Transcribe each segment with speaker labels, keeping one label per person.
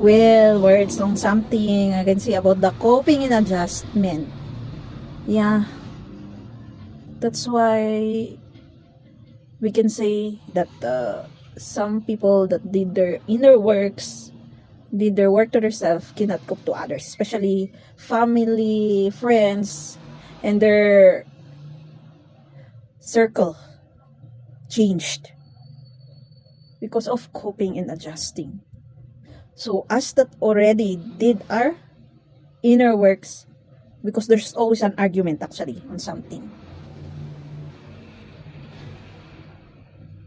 Speaker 1: Well, words on something I can say about the coping and adjustment. Yeah, that's why we can say that some people that did their inner works, did their work to themselves, cannot cope to others, especially family, friends, and their circle changed because of coping and adjusting. So us that already did our inner works, because there's always an argument actually on something.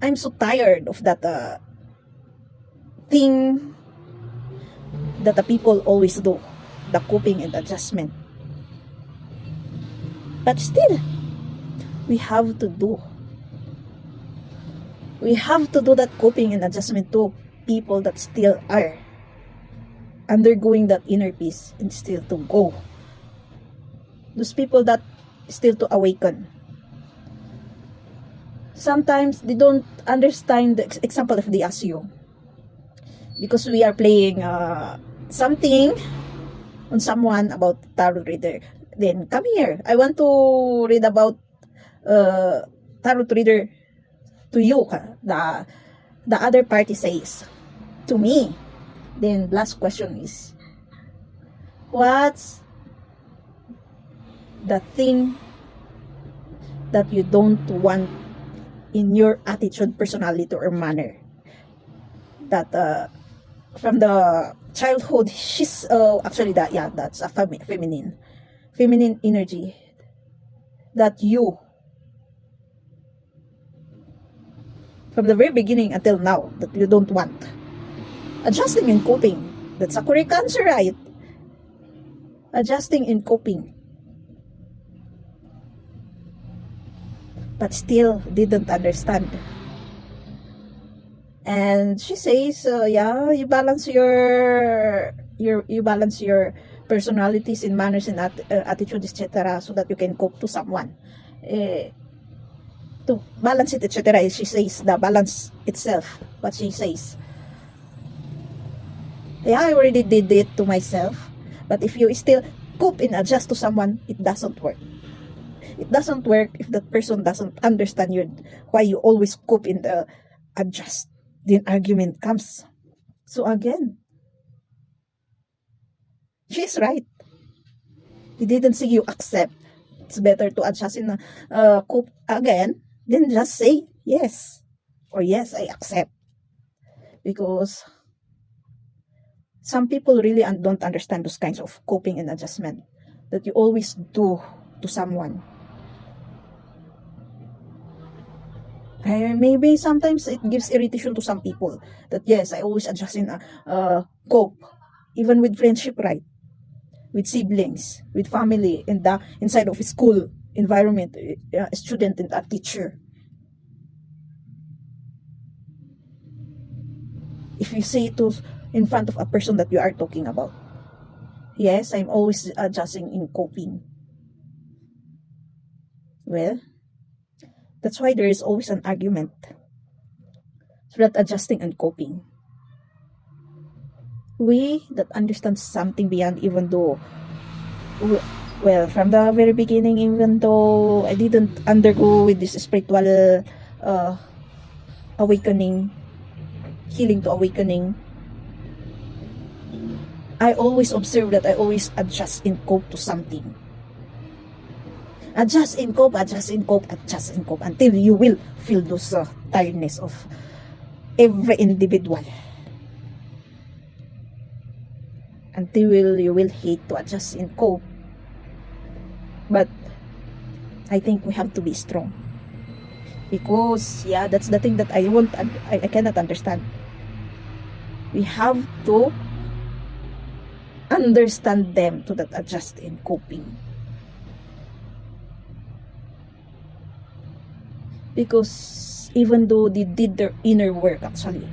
Speaker 1: I'm so tired of that thing that the people always do, the coping and adjustment. But still, we have to do. We have to do that coping and adjustment to people that still are undergoing that inner peace and still to go. Those people that still to awaken. Sometimes they don't understand the example if they ask you. Because we are playing something on someone about tarot reader. Then come here. I want to read about tarot reader to you. The other party says to me. Then last question is, what's the thing that you don't want in your attitude, personality, or manner? That from the childhood, she's actually that's a feminine energy that you, from the very beginning until now, that you don't want. Adjusting and coping, that's a correct answer, right? Adjusting and coping, but still didn't understand. And she says, you balance you balance your personalities and manners and attitude, etc., so that you can cope to someone. To balance it, etc. She says the balance itself. What she says, I already did it to myself. But if you still cope and adjust to someone, it doesn't work. It doesn't work if that person doesn't understand you, why you always cope in the adjust. Then argument comes. So again, she's right. He didn't say you accept. It's better to adjust in cope again than just say yes or yes, I accept. Because some people really don't understand those kinds of coping and adjustment that you always do to someone. Maybe sometimes it gives irritation to some people that yes, I always adjust in cope, even with friendship, right? With siblings, with family, in the inside of a school environment, a student and a teacher. If you say it to in front of a person that you are talking about, yes, I'm always adjusting in coping. Well, that's why there is always an argument. So that adjusting and coping. We that understand something beyond, even though, well, from the very beginning, even though I didn't undergo with this spiritual awakening, healing to awakening, I always observe that I always adjust and cope to something. Adjust and cope, adjust and cope, adjust and cope, until you will feel those tiredness of every individual. Until you will hate to adjust and cope. But I think we have to be strong. Because, that's the thing that I cannot understand. We have to understand them to that adjust and coping. Because even though they did their inner work, actually,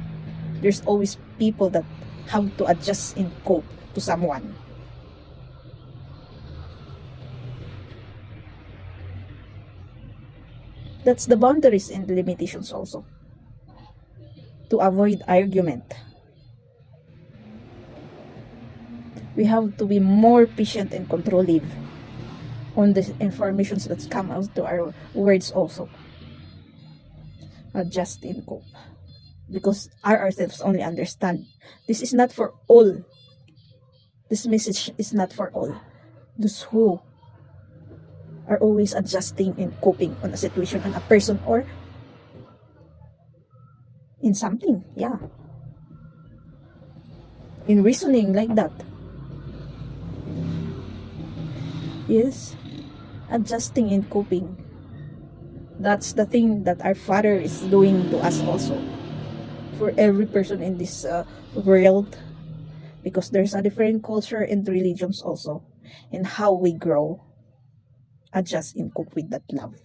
Speaker 1: there's always people that have to adjust and cope to someone. That's the boundaries and the limitations also. To avoid argument. We have to be more patient and controlling on the informations that come out to our words also. Adjust and cope. Because ourselves only understand. This is not for all. This message is not for all. Those who are always adjusting and coping on a situation, on a person, or in something. Yeah. In reasoning like that. Yes. Adjusting and coping. That's the thing that our Father is doing to us also. For every person in this world. Because there's a different culture and religions also. And how we grow. Adjust and cope with that love.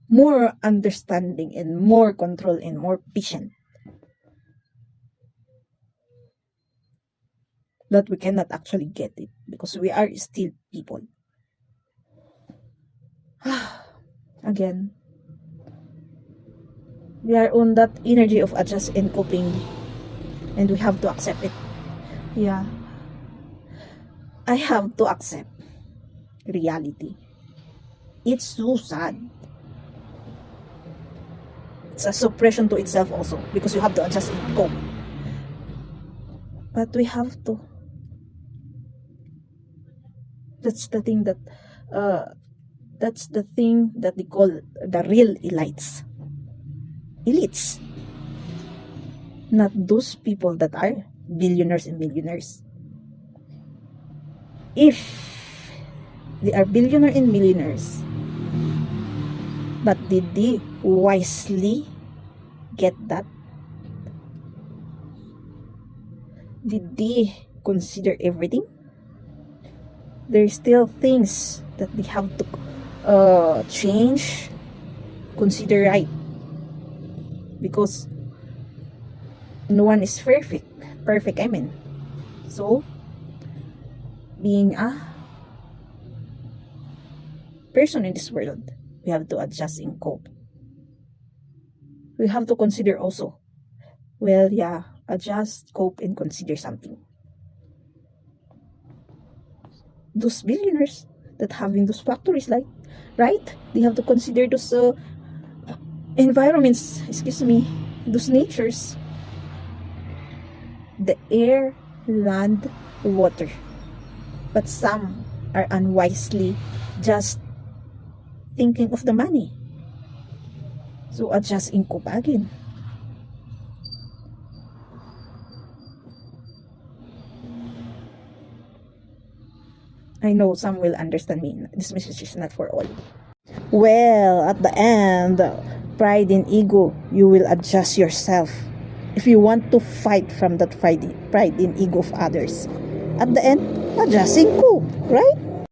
Speaker 1: More understanding and more control and more patient. That we cannot actually get it. Because we are still people. Again. We are on that energy of adjust and coping. And we have to accept it. Yeah. I have to accept reality. It's so sad. It's a suppression to itself also. Because you have to adjust and cope. But we have to. That's the thing that they call the real elites. Elites. Not those people that are billionaires and millionaires. If they are billionaire and millionaires, but did they wisely get that? Did they consider everything? There's still things that they have to change, consider right. Because no one is perfect. I mean. So, being a person in this world, we have to adjust and cope. We have to consider also. Well, yeah, adjust, cope, and consider something. Those billionaires that having those factories, like, right? They have to consider those environments, those natures. The air, land, water. But some are unwisely just thinking of the money. So adjust and cope again. I know some will understand me. This message is not for all. Well, at the end, pride and ego, you will adjust yourself. If you want to fight from that pride and ego of others. At the end, adjust and cope, right?